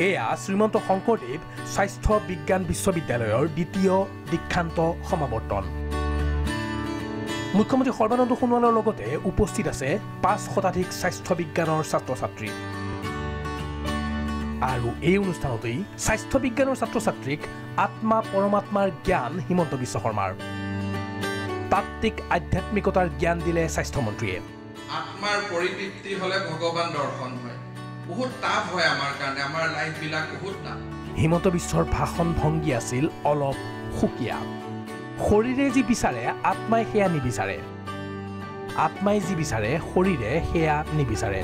এয়া শ্ৰীমন্ত শংকৰদেৱ স্বাস্থ্য বিজ্ঞান বিশ্ববিদ্যালয়ৰ দ্বিতীয় দীক্ষান্ত সমাৱৰ্তন। মুখ্যমন্ত্ৰী সৰ্বানন্দ সোণোৱালৰ লগতে উপস্থিত আছে ৫ শতাধিক স্বাস্থ্য বিজ্ঞানৰ ছাত্ৰ-ছাত্ৰী। আৰু এই অনুষ্ঠানতেই স্বাস্থ্য বিজ্ঞানৰ ছাত্ৰ-ছাত্ৰীক আত্মা পৰমাত্মাৰ জ্ঞান হিমন্ত বিশ্ব শৰ্মাৰ। তাত্ত্বিক আধ্যাত্মিকতাৰ জ্ঞান দিলে স্বাস্থ্যমন্ত্ৰীয়ে। আত্মাৰ পৰিতৃপ্তি হলে ভগৱান দৰ্শন হয়। বহুত টাফ হয় আমাৰ কাৰণে, আমাৰ লাইফ বিলাক বহুত টাফ। হিমন্ত বিশ্বৰ ভাষণ ভংগী আছিল অলপ সুকীয়া। শৰীৰে যি বিচাৰে আত্মাই সেয়া নিবিচাৰে, আত্মাই যি বিচাৰে শৰীৰে সেয়া নিবিচাৰে।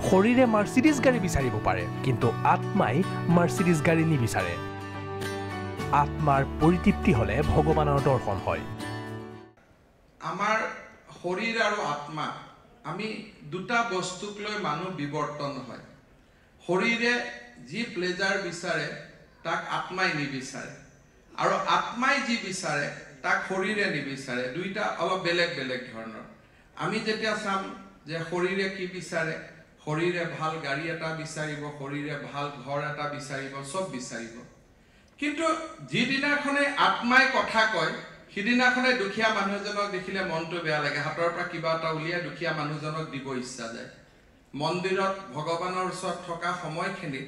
শৰীৰে মাৰ্চিডিজ গাড়ী বিচাৰিব পাৰে, কিন্তু আত্মাই মাৰ্চিডিজ গাড়ী নিবিচাৰে। আত্মাৰ পৰিতৃপ্তি হলে ভগৱানৰ দৰ্শন হয়। আমাৰ শৰীৰ আৰু আত্মা, আমি দুটা বস্তুক লৈ মানুহ বিৱৰ্তন হয়। শৰীৰে যি প্লেজাৰ বিচাৰে তাক আত্মাই নিবিচাৰে, আৰু আত্মাই যি বিচাৰে তাক শৰীৰে নিবিচাৰে। দুইটা অলপ বেলেগ বেলেগ ধৰণৰ। আমি যেতিয়া চাম যে শৰীৰে কি বিচাৰে, শৰীৰে ভাল গাড়ী এটা বিচাৰিব, শৰীৰে ভাল ঘৰ এটা বিচাৰিব, চব বিচাৰিব। কিন্তু যিদিনাখনে আত্মাই কথা কয় সিদিনাখনে দুখীয়া মানুহ এজনক দেখিলে মনটো বেয়া লাগে, হাতৰ পৰা কিবা এটা উলিয়াই দুখীয়া মানুহজনক দিব ইচ্ছা যায়। মন্দিৰত ভগৱানৰ ওচৰত থকা সময়খিনিত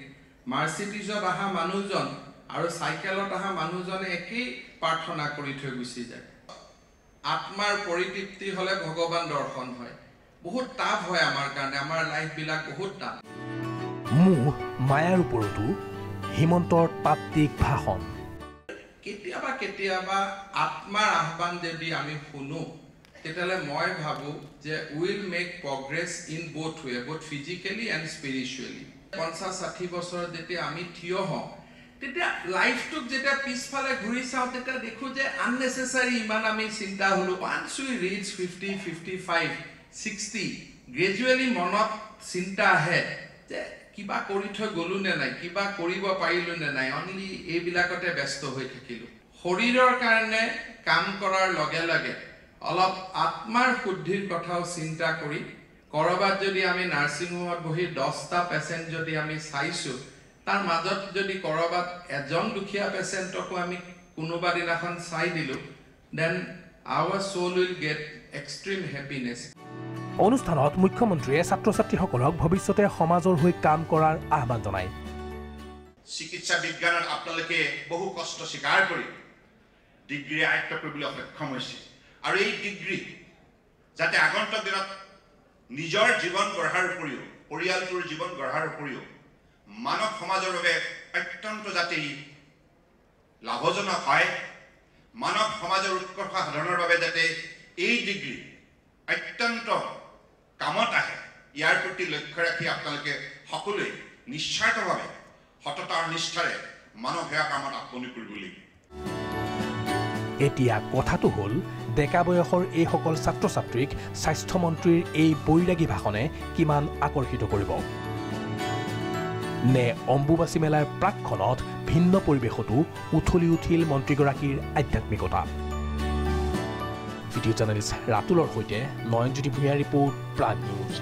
মাৰ্চিডিজত অহা মানুহজন আৰু চাইকেলত অহা মানুহজনে একেই প্ৰাৰ্থনা কৰি থৈ গুচি যায়। আত্মাৰ পৰিতৃপ্তি হলে ভগৱান দৰ্শন হয়। বহুত টাফ হয় আমাৰ কাৰণে, আমাৰ লাইফ বিলাক বহুত টাফ। মোহ মায়াৰ ওপৰতো হিমন্তৰ তাত্ত্বিক ভাষণ। কেতিয়াবা কেতিয়াবা আত্মাৰ আহ্বান যদি আমি শুনো, তেতিয়াহ'লে মই ভাবোঁ যে will make progress in both way, both physically and spiritually. 50-60 বছৰত যেতিয়া আমি থিয় হওঁ, তেতিয়া লাইফটোক যেতিয়া পিছফালে ঘূৰি চাওঁ, তেতিয়া দেখোঁ যে আননেচেচাৰী ইমান আমি চিন্তা হ'লোঁ। ওৱান্স উই ৰিচ 50, 55, 60, গ্ৰেজুৱেলি মনত চিন্তা আহে যে কিবা কৰি থৈ গ'লো নে নাই, কিবা কৰিব পাৰিলো নে নাই, অনলি এইবিলাকতে ব্যস্ত হৈ থাকিলোঁ। শৰীৰৰ কাৰণে কাম কৰাৰ লগে লগে অলপ আত্মাৰ শুদ্ধিৰ কথাও চিন্তা কৰি, ক'ৰবাত যদি আমি নাৰ্ছিং হোমত বহি 10টা পেচেণ্ট যদি আমি চাইছোঁ, তাৰ মাজত যদি ক'ৰবাত এজন দুখীয়া পেচেণ্টকো আমি কোনোবা দিনাখন চাই দিলোঁ, then our soul will get extreme happiness. অনুষ্ঠানত মুখ্যমন্ত্ৰীয়ে ছাত্ৰ-ছাত্ৰীসকলক ভৱিষ্যতে সমাজৰ হৈ কাম কৰাৰ আহ্বান জনায়। চিকিৎসা বিজ্ঞানত আপোনালোকে বহু কষ্ট স্বীকাৰ কৰি ডিগ্ৰী আয়ত্ত কৰিবলৈ সক্ষম হৈছে, আৰু এই ডিগ্ৰী যাতে আগন্তুক দিনত নিজৰ জীৱন গঢ়াৰ উপৰিও, পৰিয়ালটোৰ জীৱন গঢ়াৰ উপৰিও মানৱ সমাজৰ বাবে অত্যন্ত যাতে লাভজনক হয়, মানৱ সমাজৰ উৎকৰ্ষ সাধনৰ বাবে যাতে এই ডিগ্ৰী অত্যন্ত কামত আহে, ইয়াৰ প্ৰতি লক্ষ্য ৰাখি আপোনালোকে সকলোৱে নিস্বাৰ্থভাৱে সততা আৰু নিষ্ঠাৰে মানৱ সেৱা কামত আত্মনি কৰিব লাগিব। এতিয়া কথাটো হ'ল, ডেকা বয়সৰ এইসকল ছাত্ৰ-ছাত্ৰীক স্বাস্থ্যমন্ত্ৰীৰ এই বৈৰাগী ভাষণে কিমান আকৰ্ষিত কৰিব। নে অম্বুবাচী মেলাৰ প্ৰাকখনত ভিন্ন পৰিৱেশতো উঠলি উঠিল মন্ত্ৰীগৰাকীৰ আধ্যাত্মিকতা। ভিডিঅ' জাৰ্নেলিষ্ট ৰাতুলৰ সৈতে নয়নজ্যোতি ভূঞাৰ ৰিপৰ্ট, প্ৰাগ নিউজ।